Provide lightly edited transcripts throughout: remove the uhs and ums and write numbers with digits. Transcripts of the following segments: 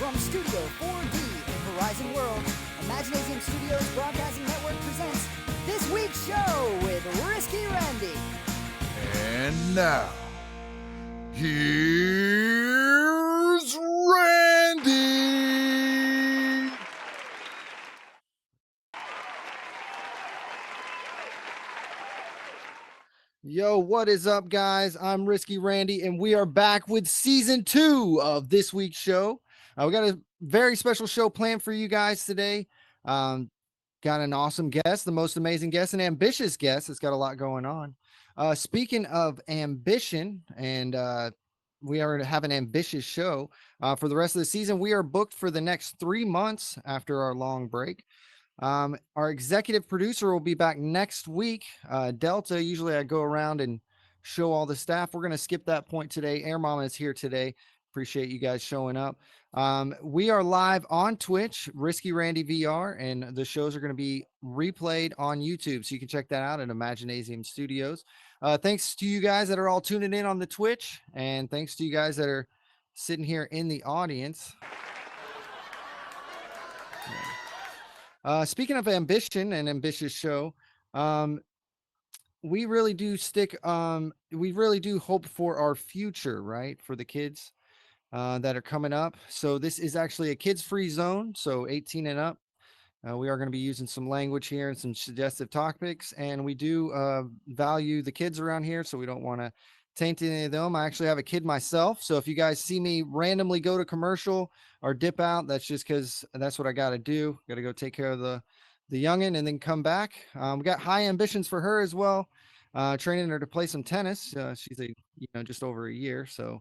From Studio 4D in Horizon World, Imagination Studios Broadcasting Network presents this week's show with Risky Randy. And now, here's Randy. Yo, what is up, guys? I'm Risky Randy, and we are back with season 2 of this week's show. We got a very special show planned for you guys today. Got an awesome guest, the most amazing guest, an ambitious guest. It's got a lot going on. Speaking of ambition, and we are to have an ambitious show for the rest of the season. We are booked for the next 3 months after our long break. Our executive producer will be back next week. Delta, usually I go around and show all the staff. We're going to skip that point today. Air Mama is here today. Appreciate you guys showing up. We are live on Twitch, RiskyRandy VR, and the shows are going to be replayed on YouTube. So you can check that out at Imagination Studios. Thanks to you guys that are all tuning in on the Twitch, and thanks to you guys that are sitting here in the audience. Speaking of ambition and ambitious show, we really do hope for our future, right? For the kids that are coming up. So this is actually a kids-free zone, so 18 and up. We are going to be using some language here and some suggestive topics, and we do value the kids around here, so we don't want to taint any of them. I actually have a kid myself, so if you guys see me randomly go to commercial or dip out, that's just because that's what I got to do. Got to go take care of the youngin' and then come back. We got high ambitions for her as well. Training her to play some tennis. She's just over a year, so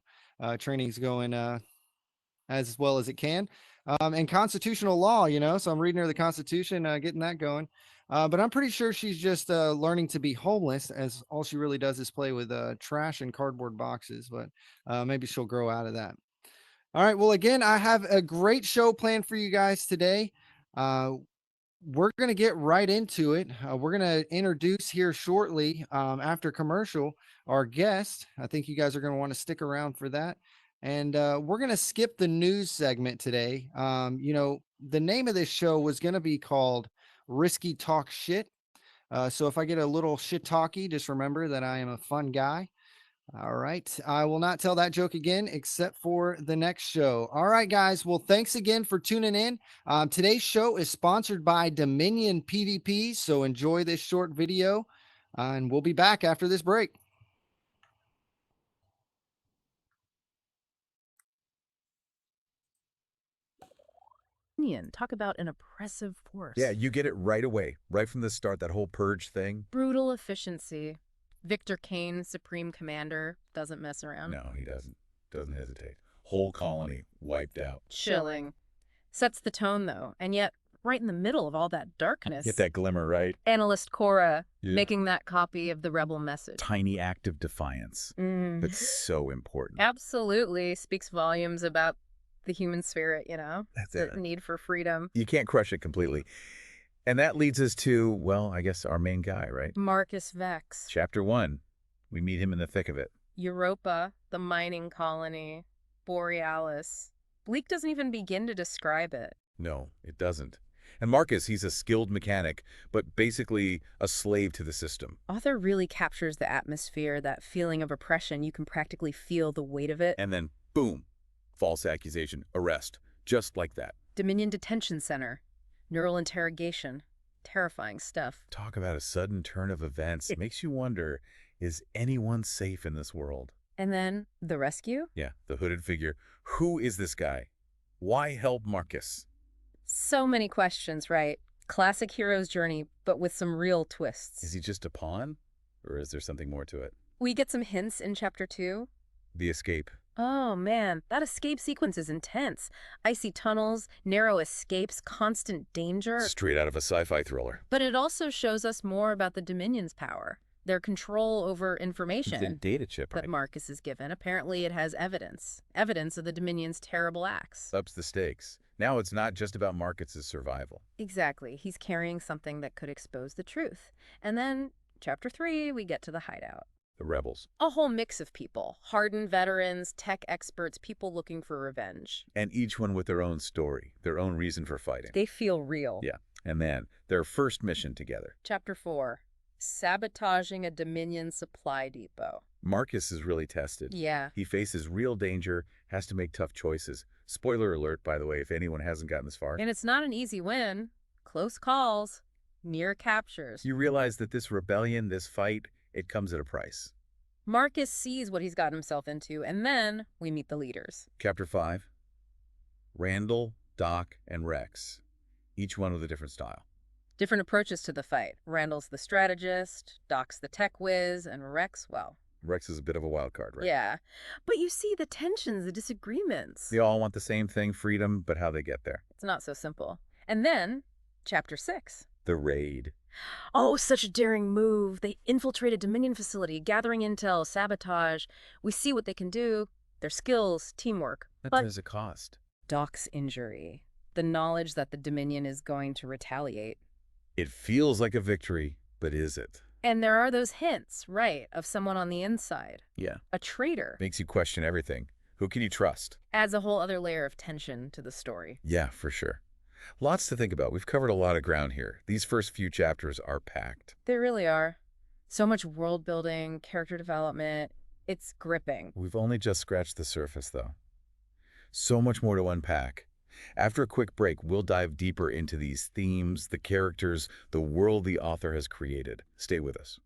training's going as well as it can. And constitutional law, so I'm reading her the Constitution, getting that going. But I'm pretty sure she's just learning to be homeless, as all she really does is play with trash and cardboard boxes. But maybe she'll grow out of that. All right. Well, again, I have a great show planned for you guys today. We're going to get right into it. We're going to introduce here shortly after commercial our guest. I think you guys are going to want to stick around for that. And we're going to skip the news segment today. The name of this show was going to be called Risky Talk Shit. So if I get a little shit talky, just remember that I am a fun guy. All right. I will not tell that joke again, except for the next show. All right, guys. Well, thanks again for tuning in. Today's show is sponsored by Dominion PvP. So enjoy this short video and we'll be back after this break. Talk about an oppressive force. Yeah, you get it right away, right from the start, that whole purge thing. Brutal efficiency. Victor Kane, Supreme Commander, doesn't mess around. No, he doesn't. Doesn't hesitate. Whole colony wiped out. Chilling. Sets the tone, though, and yet right in the middle of all that darkness. Get that glimmer, right? Analyst Cora making that copy of the rebel message. Tiny act of defiance. That's so important. Absolutely. Speaks volumes about the human spirit, That's the it. need for freedom. You can't crush it completely. And that leads us to, well, I guess our main guy, right? Marcus Vex. Chapter 1. We meet him in the thick of it. Europa, the mining colony, Borealis. Bleak doesn't even begin to describe it. No, it doesn't. And Marcus, he's a skilled mechanic, but basically a slave to the system. Author really captures the atmosphere, that feeling of oppression. You can practically feel the weight of it. And then, boom, false accusation, arrest, just like that. Dominion Detention Center, neural interrogation, terrifying stuff. Talk about a sudden turn of events. It makes you wonder, is anyone safe in this world? And then the rescue? Yeah, the hooded figure. Who is this guy? Why help Marcus? So many questions, right? Classic hero's journey, but with some real twists. Is he just a pawn? Or is there something more to it? We get some hints in Chapter 2. The escape. Oh, man, that escape sequence is intense. Icy tunnels, narrow escapes, constant danger. Straight out of a sci-fi thriller. But it also shows us more about the Dominion's power, their control over information. The data chip, right? That Marcus is given. Apparently it has evidence of the Dominion's terrible acts. Ups the stakes. Now it's not just about Marcus's survival. Exactly. He's carrying something that could expose the truth. And then, Chapter 3, we get to the hideout. the rebels. A whole mix of people. Hardened veterans, tech experts, people looking for revenge. And each one with their own story, their own reason for fighting. They feel real. Yeah. And then their first mission together. Chapter 4. Sabotaging a Dominion supply depot. Marcus is really tested. Yeah. He faces real danger, has to make tough choices. Spoiler alert, by the way, if anyone hasn't gotten this far. And it's not an easy win. Close calls. Near captures. You realize that this rebellion, this fight, it comes at a price. Marcus sees what he's gotten himself into, and then we meet the leaders. Chapter 5. Randall, Doc, and Rex. Each one with a different style. Different approaches to the fight. Randall's the strategist, Doc's the tech whiz, and Rex, well... Rex is a bit of a wild card, right? Yeah. But you see the tensions, the disagreements. They all want the same thing, freedom, but how they get there. It's not so simple. And then, Chapter 6. The raid. Oh, such a daring move. They infiltrate a Dominion facility, gathering intel, sabotage. We see what they can do, their skills, teamwork. But But there's a cost. Doc's injury, the knowledge that the Dominion is going to retaliate. It feels like a victory, but is it? And there are those hints, right, of someone on the inside. Yeah. A traitor. Makes you question everything. Who can you trust? Adds a whole other layer of tension to the story. Yeah, for sure. Lots to think about. We've covered a lot of ground here. These first few chapters are packed. They really are. So much world building, character development. It's gripping. We've only just scratched the surface, though. So much more to unpack. After a quick break, we'll dive deeper into these themes, the characters, the world the author has created. Stay with us.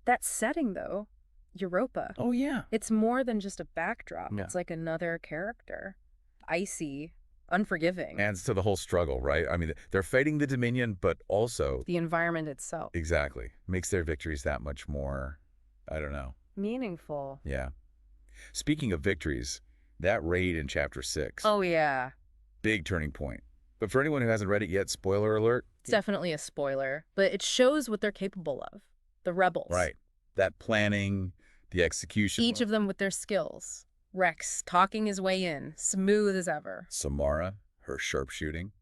That setting, though, Europa. Oh, yeah. It's more than just a backdrop. Yeah. It's like another character. Icy, unforgiving. Adds to the whole struggle, right? I mean, they're fighting the Dominion, but also... The environment itself. Exactly. Makes their victories that much more, I don't know. Meaningful. Yeah. Speaking of victories, that raid in Chapter 6. Oh, yeah. Big turning point. But for anyone who hasn't read it yet, spoiler alert. It's definitely a spoiler, but it shows what they're capable of. The rebels. Right. That planning, the execution. Each of them with their skills. Rex talking his way in, smooth as ever. Samara, her sharpshooting.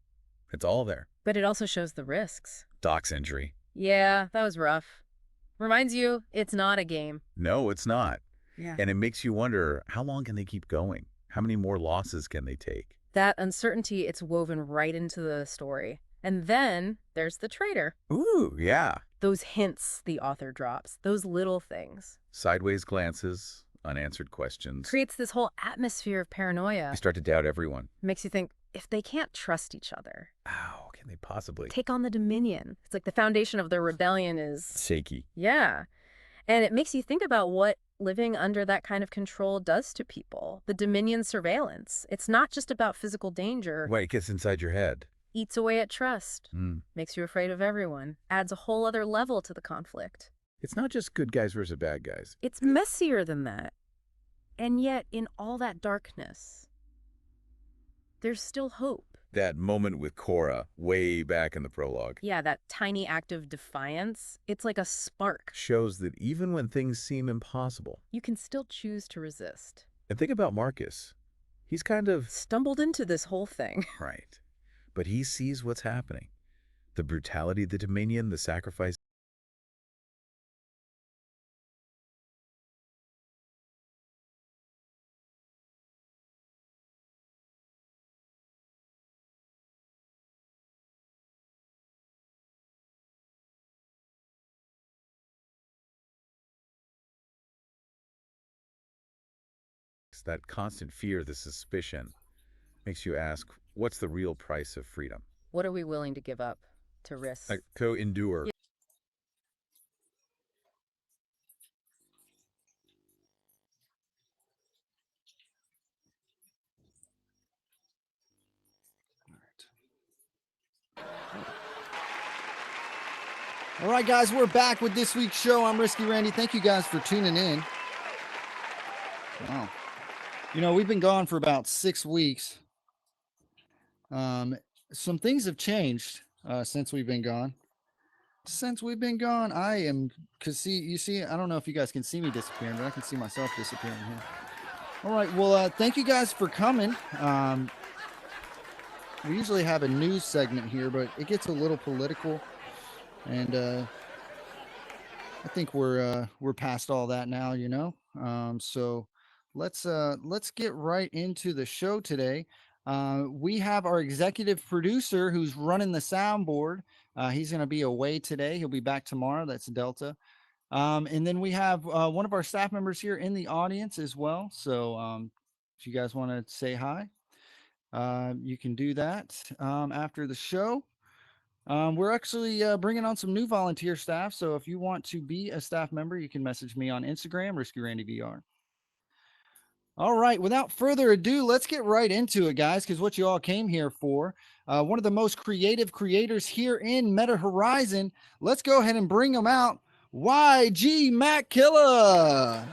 It's all there. But it also shows the risks. Doc's injury. Yeah, that was rough. Reminds you, it's not a game. No, it's not. Yeah. And it makes you wonder, how long can they keep going? How many more losses can they take? That uncertainty, it's woven right into the story. And then there's the traitor. Ooh, yeah. Those hints the author drops, those little things. Sideways glances, unanswered questions. Creates this whole atmosphere of paranoia. You start to doubt everyone. Makes you think, if they can't trust each other, How can they possibly? take on the Dominion. It's like the foundation of their rebellion is... Shaky. Yeah. And it makes you think about what living under that kind of control does to people. The Dominion surveillance. It's not just about physical danger. Wait, it gets inside your head. Eats away at trust. Makes you afraid of everyone. Adds a whole other level to the conflict. It's not just good guys versus bad guys. It's messier than that. And yet, in all that darkness, there's still hope. That moment with Cora, way back in the prologue, Yeah, that tiny act of defiance, it's like a spark. shows that even when things seem impossible. You can still choose to resist. And think about Marcus. He's kind of... Stumbled into this whole thing. Right. But he sees what's happening. The brutality of the Dominion, the sacrifice. That constant fear, the suspicion, makes you ask, what's the real price of freedom? What are we willing to give up to risk? Co-endure. All right, guys, we're back with this week's show. I'm Risky Randy. Thank you guys for tuning in. Wow. You know, we've been gone for about 6 weeks. Some things have changed since we've been gone. I am, you see, I don't know if you guys can see me disappearing, but I can see myself disappearing here. All right, well, thank you guys for coming. We usually have a news segment here, but it gets a little political. And I think we're past all that now, you know. So let's get right into the show today. We have our executive producer who's running the soundboard. He's going to be away today. He'll be back tomorrow. That's Delta. And then we have one of our staff members here in the audience as well. So if you guys want to say hi, you can do that after the show. We're actually bringing on some new volunteer staff. So if you want to be a staff member, you can message me on Instagram, RiskyRandyVR. All right, without further ado, let's get right into it, guys, because what you all came here for. One of the most creative creators here in Meta Horizon. Let's go ahead and bring them out. YGMackillaVR.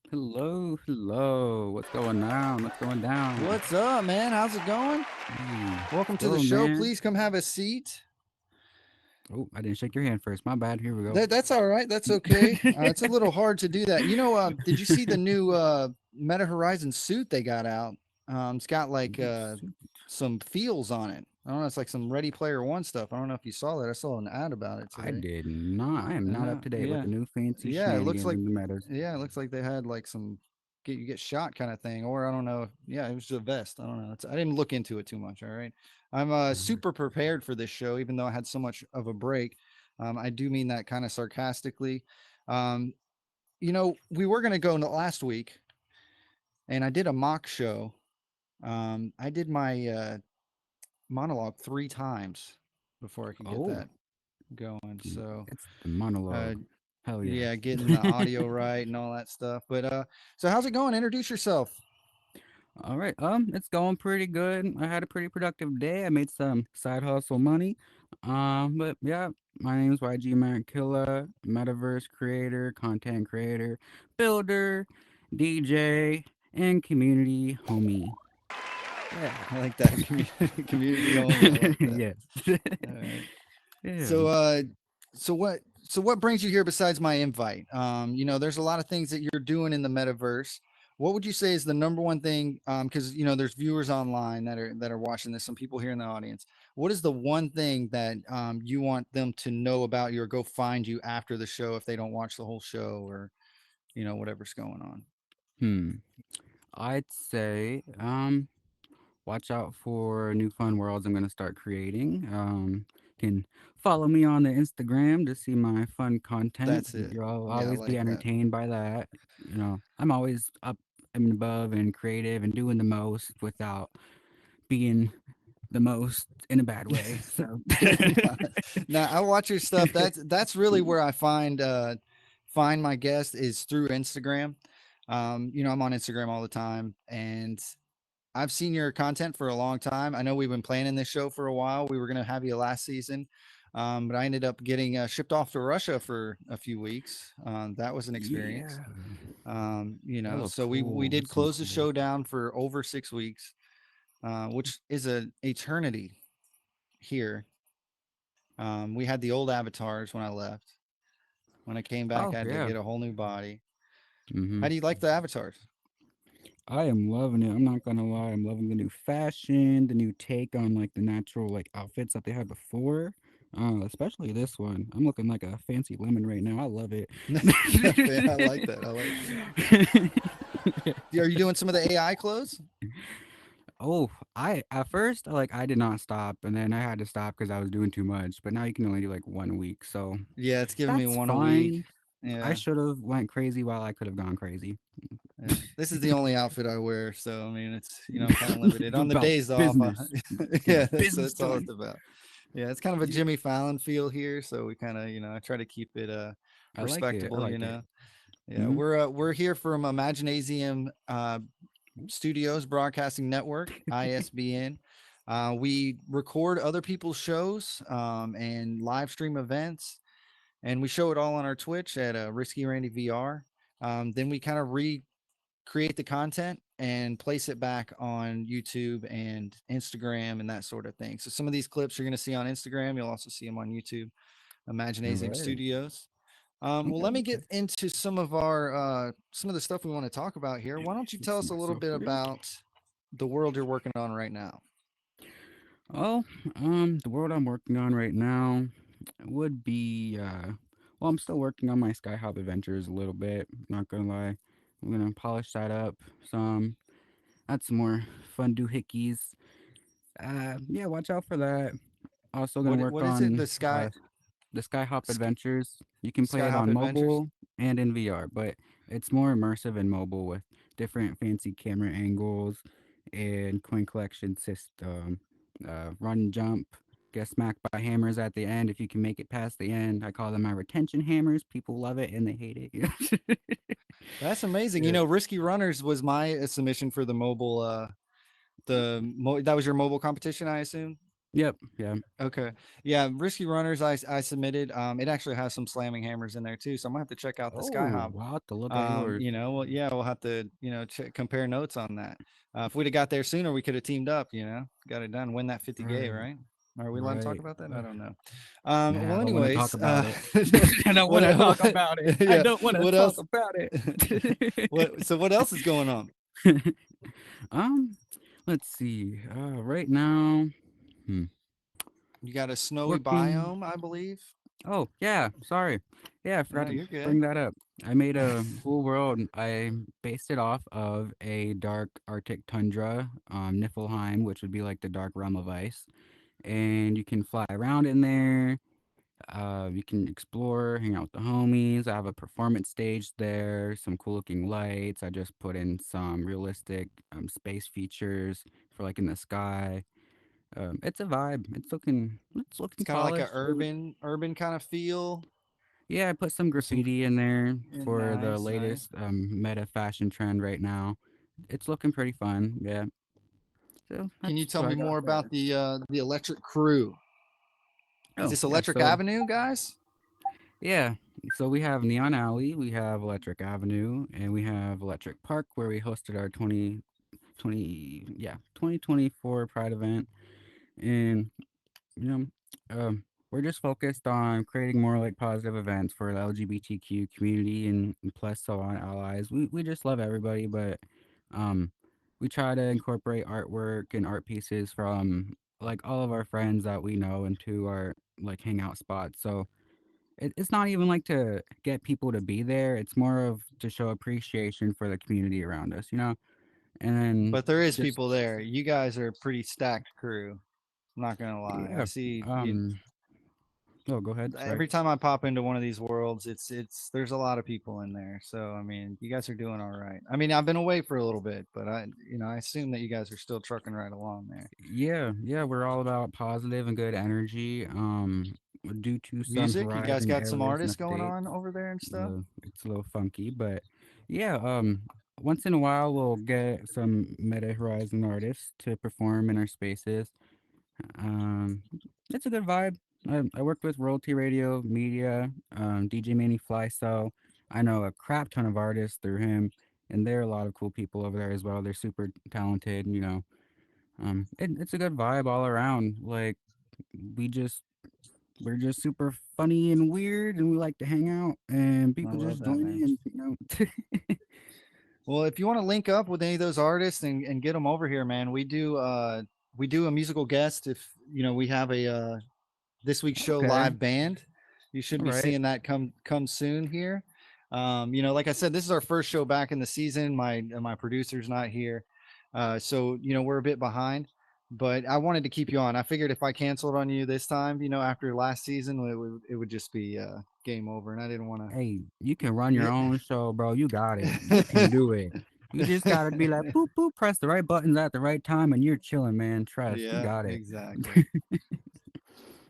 Hello, hello. What's going on? What's going down? What's up, man? How's it going? Welcome to the show. Man. Please come have a seat. Oh, I didn't shake your hand first. My bad. Here we go. That's all right. That's okay. It's a little hard to do that. You know, did you see the new Meta Horizon suit they got out? It's got like some feels on it. I don't know. It's like some Ready Player One stuff. I don't know if you saw that. I saw an ad about it today. I did not. I am not up to date with the new fancy it looks shenanigans like in the metas. yeah, it looks like they had like some you get shot kind of thing, or I don't know. Yeah, it was a vest. I don't know. I didn't look into it too much. All right, I'm super prepared for this show, even though I had so much of a break. I do mean that kind of sarcastically. Um, you know, we were gonna go last week, and I did a mock show. I did my monologue 3 times before I could get that going. So It's the monologue. Hell yeah. yeah, getting the audio right and all that stuff. But so how's it going? Introduce yourself. All right. It's going pretty good. I had a pretty productive day. I made some side hustle money. But yeah, my name is YGMackillaVR, metaverse creator, content creator, builder, DJ, and community homie. Yeah, I like that community home. I like that. Yes. All right. Yeah. So what brings you here besides my invite? You know, there's a lot of things that you're doing in the metaverse. What would you say is the number one thing? Because you know, there's viewers online that are watching this, some people here in the audience. What is the one thing that you want them to know about you or go find you after the show if they don't watch the whole show or you know, whatever's going on? I'd say watch out for new fun worlds I'm gonna start creating. Can follow me on the Instagram to see my fun content. That's it. You'll Yeah, I always like be that. entertained by that. You know, I'm always up and above and creative and doing the most without being the most in a bad way. So Now I watch your stuff. That's really where I find my guest is through Instagram. You know, I'm on Instagram all the time and I've seen your content for a long time. I know we've been planning this show for a while. We were going to have you last season. But I ended up getting shipped off to Russia for a few weeks. That was an experience. yeah, You that know, looked so we cool. did That seems close the cool. show down for over 6 weeks, which is an eternity here. We had the old avatars when I left. When I came back, Oh I had to yeah. get a whole new body. Mm-hmm. How do you like the avatars? I am loving it. I'm not gonna lie. I'm loving the new fashion, the new take on like the natural like outfits that they had before. Especially this one. I'm looking like a fancy lemon right now. I love it. I like that. I like that. Are you doing some of the AI clothes? Oh, I at first like I did not stop, and then I had to stop because I was doing too much. But now you can only do like 1 week, so Yeah, it's giving me that's one a week. fine. I Yeah. should have went crazy while I could have gone crazy. Yeah. This is the only outfit I wear, so I mean, it's you know, I'm kind of limited on the About days off. business. Get Yeah, business that's all done. it's about. Yeah, it's kind of a Yeah, Jimmy Fallon feel here, so we kind of, you know, I try to keep it I like it. I respectable, you like it. know. Yeah, Hmm. we're here from Imaginasium Studios Broadcasting Network, ISBN. We record other people's shows and live stream events, and we show it all on our Twitch at RiskyRandy VR. Then we kind of recreate the content and place it back on YouTube and Instagram and that sort of thing. So some of these clips you're going to see on Instagram, you'll also see them on YouTube. All Imaginasium right. Studios. Well, Okay, let me okay. get into some of the stuff we want to talk about here. Why don't you tell Fix us a little myself bit real about the world you're working on right now? Oh, the world I'm working on right now would be well, I'm still working on my Skyhop adventures a little bit, not gonna lie. I'm gonna polish that up some, add some more fun doohickeys. Yeah, watch out for that. Also gonna work What is it? on the Skyhop Sk- Adventures. You can play it Skyhop on Adventures? mobile and in VR, but it's more immersive in mobile with different fancy camera angles and coin collection system. Run, jump, get smacked by hammers at the end if you can make it past the end. I call them my retention hammers. People love it and they hate it. That's amazing. Yeah. Risky Runners was my submission for the mobile. That was your mobile competition, I assume. Yep. Yeah. Okay. Yeah, Risky Runners I submitted. It actually has some slamming hammers in there too, so I'm gonna have to check out the Oh, Skyhop. I'll have to look at yours. Well, yeah, we'll have to, compare notes on that. If we'd have got there sooner, we could have teamed up, got it done, win that 50K, Right. right? Are we allowed to talk Right. about that? I Uh, don't know. nah, I Well, don't want to anyways, talk about it. I don't want to talk what, about it. I yeah, don't want to what talk else? about it. What else is going on? um, let's see. Right now, hmm, You got a snowy working. biome, I believe. Oh, yeah. Sorry. Yeah, I forgot No, to you're good. bring that up. I made a cool world. I based it off of a dark Arctic tundra, Niflheim, which would be like the dark realm of ice. And you can fly around in there. You can explore, hang out with the homies. I have a performance stage there, some cool looking lights. I just put in some realistic space features for like in the sky. It's a vibe. It's It's looking kind of like a polished. Urban kind of feel. Yeah, I put some Some graffiti in there for the nice, nice. latest meta fashion trend right now. It's looking pretty fun. Yeah. So Can you that's tell what me I got more there. about the Electric Crew? Is Oh, this yeah. Electric Avenue, guys? Yeah. So we have Neon Alley, we have Electric Avenue, and we have Electric Park where we hosted our 2024 Pride event. And, you know, we're just focused on creating more like positive events for the LGBTQ community and plus so on allies. We just love everybody, but um, we try to incorporate artwork and art pieces from like all of our friends that we know into our like hangout spots. So it's not even like to get people to be there. It's more of to show appreciation for the community around us, you know? And then But there is just, people there. You guys are a pretty stacked crew. I'm not gonna lie. I yeah. see you Um, oh, go ahead. Sorry. every time I pop into one of these worlds, it's there's a lot of people in there. So I mean, you guys are doing all right. I mean, I've been away for a little bit, but I assume that you guys are still trucking right along there. Yeah, yeah, we're all about positive and good energy. Due to some Music, you guys horizon got some errors in the artists going state, on over there and stuff. it's a little funky, but yeah, once in a while we'll get some meta horizon artists to perform in our spaces. Um, it's a good vibe. I worked with Royalty Radio Media, DJ Manny Fly, so I know a crap ton of artists through him, and there are a lot of cool people over there as well. They're super talented, you know. It's a good vibe all around. Like we just we're just super funny and weird, and we like to hang out, and I people love just that, join man. in. You know. Well, if you want to link up with any of those artists and get them over here, man, we do a musical guest if we have a this week's show Okay. live band. You should All be right. seeing that come soon here. Like I said, this is our first show back in the season. My producer's not here, so we're a bit behind. But I wanted to keep you on. I figured if I canceled on you this time, after last season, it would just be game over, and I didn't want Hey, you can run your to. own show, bro. You got it. You can do it. You just gotta be like boop boop, press the right buttons at the right time, and you're chilling, man. Trust, you Yeah, got it. exactly.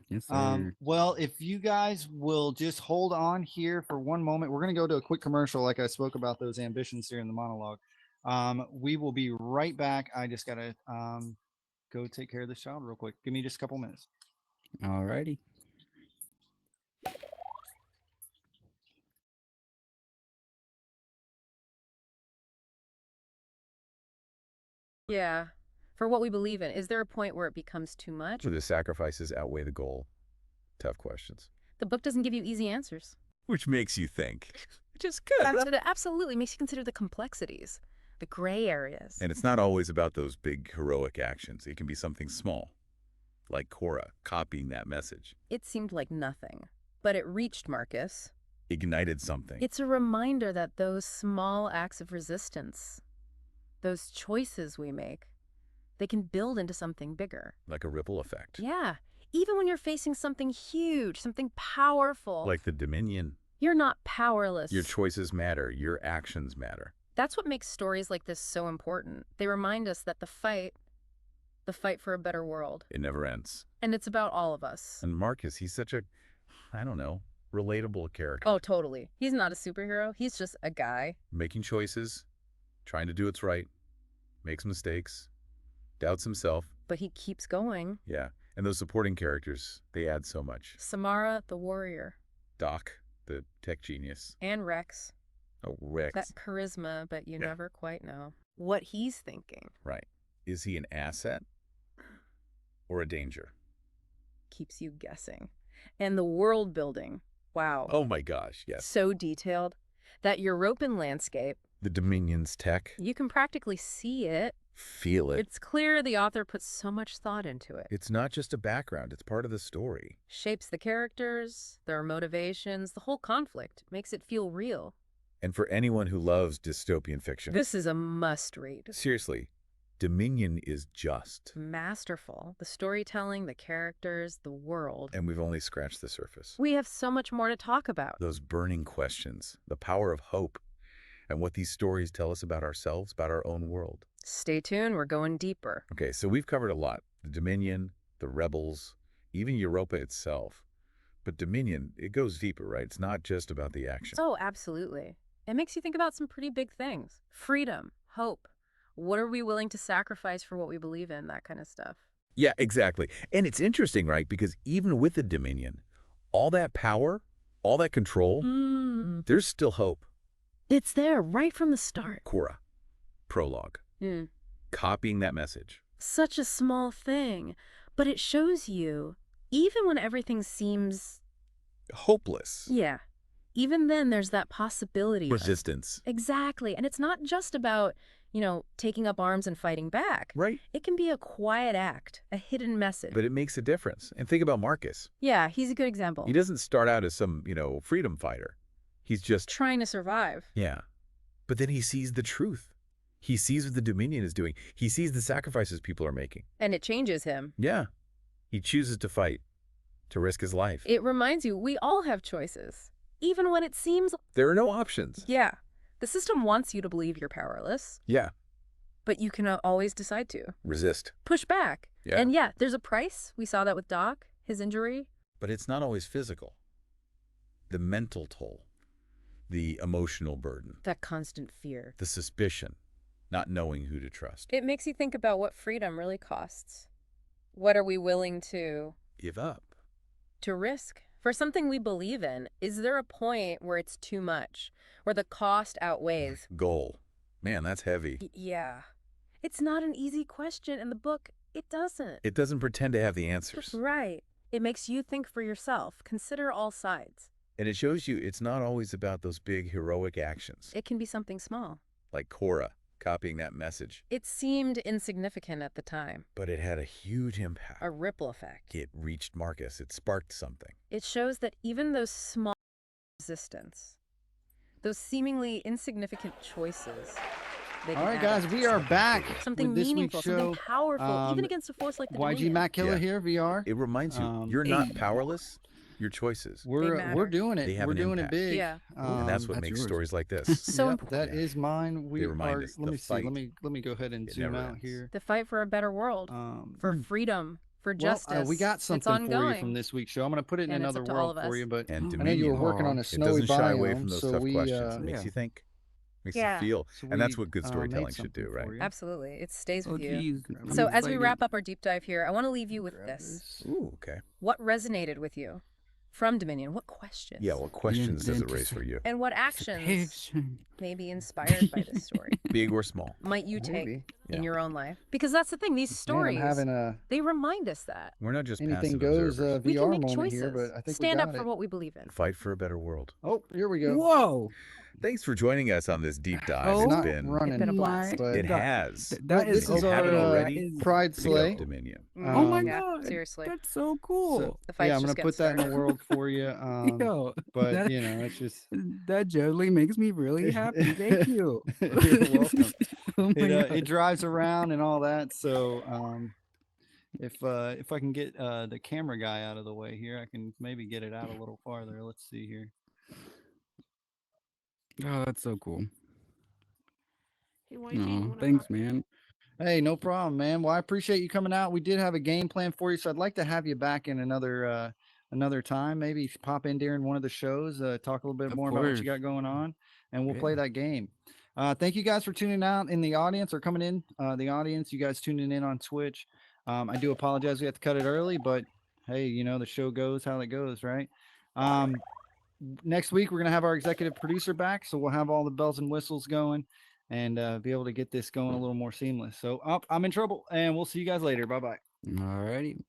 Yes, sir. Well, if you guys will just hold on here for one moment, we're going to go to a quick commercial. Like I spoke about those ambitions here in the monologue. We will be right back. I just got to go take care of this child real quick. Give me just a couple minutes. Alrighty. Yeah. For what we believe in, is there a point where it becomes too much? Do the sacrifices outweigh the goal? Tough questions. The book doesn't give you easy answers. which makes you think. Which is good. It absolutely makes you consider the complexities, the gray areas. And it's not always about those big heroic actions. It can be something small, like Cora copying that message. It seemed like nothing, but it reached Marcus. Ignited something. It's a reminder that those small acts of resistance, those choices we make, they can build into something bigger. Like a ripple effect. Yeah. Even when you're facing something huge, something powerful. Like the Dominion. You're not powerless. Your choices matter. Your actions matter. That's what makes stories like this so important. They remind us that the fight for a better world. It never ends. And it's about all of us. And Marcus, he's such a, I don't know, relatable character. Oh, totally. He's not a superhero. He's just a guy. Making choices, trying to do what's right, makes mistakes, doubts himself. But he keeps going. Yeah. And those supporting characters, they add so much. Samara, the warrior. Doc, the tech genius. And Rex. Oh, Rex. That charisma, but you never quite know what he's thinking. Right. Is he an asset or a danger? Keeps you guessing. And the world building. Wow. Oh my gosh, yes. So detailed. That European landscape. The Dominion's tech. You can practically see it. Feel it. It's clear the author put so much thought into it. It's not just a background, it's part of the story. Shapes the characters, their motivations, the whole conflict. Makes it feel real. And for anyone who loves dystopian fiction. This is a must-read. Seriously, Dominion is just. Masterful. The storytelling, the characters, the world. And we've only scratched the surface. We have so much more to talk about. Those burning questions, the power of hope, and what these stories tell us about ourselves, about our own world. Stay tuned, we're going deeper. Okay, so we've covered a lot. The Dominion, the rebels, even Europa itself. But Dominion, it goes deeper, right? It's not just about the action. Oh, absolutely. It makes you think about some pretty big things. Freedom, hope. What are we willing to sacrifice for what we believe in? That kind of stuff. Yeah, exactly. And it's interesting, right? Because even with the Dominion, all that power, all that control, there's still hope. It's there right from the start. Cora, prologue. Copying that message. Such a small thing, but it shows you, even when everything seems hopeless. Yeah. Even then, there's that possibility. Resistance. Exactly. And it's not just about, taking up arms and fighting back. Right. It can be a quiet act, a hidden message. But it makes a difference. And think about Marcus. Yeah, he's a good example. He doesn't start out as some, freedom fighter. He's just trying to survive. Yeah. But then he sees the truth. He sees what the Dominion is doing. He sees the sacrifices people are making. And it changes him. Yeah. He chooses to fight, to risk his life. It reminds you, we all have choices. Even when it seems there are no options. Yeah. The system wants you to believe you're powerless. Yeah. But you can always decide to. Resist. Push back. Yeah. And yeah, there's a price. We saw that with Doc, his injury. But it's not always physical. The mental toll. The emotional burden. That constant fear. The suspicion. Not knowing who to trust. It makes you think about what freedom really costs. What are we willing to give up? To risk? For something we believe in, is there a point where it's too much? Where the cost outweighs? Goal. Man, that's heavy. Yeah. It's not an easy question in the book. It doesn't. It doesn't pretend to have the answers. Right. It makes you think for yourself. Consider all sides. And it shows you it's not always about those big heroic actions. It can be something small. Like Cora copying that message. It seemed insignificant at the time. But it had a huge impact. A ripple effect. It reached Marcus. It sparked something. It shows that even those small resistance, those seemingly insignificant choices. All right, guys, we are back. Something with this meaningful, week's show. something powerful, even against a force like the Dominion. YGMackillaVR here, VR. It reminds you, you're not powerless. Your choices. We're doing it. They have we're an doing impact. it big. Yeah. And that's what makes yours. stories like this. So Yep, that is mine. We They remind are. us Let the me see. fight, Let me go ahead and it zoom never out ends. here. The fight for a better world, for freedom, for justice. We got It's something for you ongoing. from this week's show. I'm going to put it in And it's another up to all world of for us. you, but And I know you were working on a it snowy doesn't shy away biome, from those so tough we, questions. It makes you think. Makes Yeah. you feel. so And that's we, what good made storytelling should do, something for right? you. Absolutely. It stays Oh, with you. geez. So I'm as we excited. wrap up our deep dive here, I want to leave you with Grab this. Ooh, okay. What resonated with you from Dominion? What questions? Yeah, what questions does it raise interesting. for you? And what actions, Participation. maybe inspired by this story, Big or small? might you take Maybe. in Yeah. your own life? Because that's the thing, these Man, I'm stories, having a they remind us that. We're not just anything passive goes observers. We can VR make moment choices. here, but I think Stand we up got for it. what we believe in. Fight for a better world. Oh, here we go. Whoa. Thanks for joining us on this deep dive. Oh, It's It's not been running, It's been a blast. but It that- has. th- Well, that is this is If you our haven't already, is- Pride pick Sleigh. up Dominion. Oh my Yeah, god. seriously. That's so cool. So, The fight's yeah, I'm just gonna put that getting in the world for you. Yo, But that, you know, it's just that generally makes me really happy. Thank you. you're welcome. Oh my It god. drives around and all that. So if I can get the camera guy out of the way here, I can maybe get it out a little farther. Let's see here. Oh, that's so cool. Hey, YG, you No, wanna thanks, hop in? man. Hey, no problem, man. Well, I appreciate you coming out. We did have a game plan for you, so I'd like to have you back in another time. Maybe pop in during one of the shows, talk a little bit Of more about what you course. got going on, and we'll Yeah. play that game. Thank you guys for tuning out in the audience or coming in the audience. You guys tuning in on Twitch. I do apologize we have to cut it early, but hey, you know the show goes how it goes, right? Next week we're gonna have our executive producer back, so we'll have all the bells and whistles going and be able to get this going a little more seamless. So I'm in trouble, and we'll see you guys later. Bye bye. Alrighty.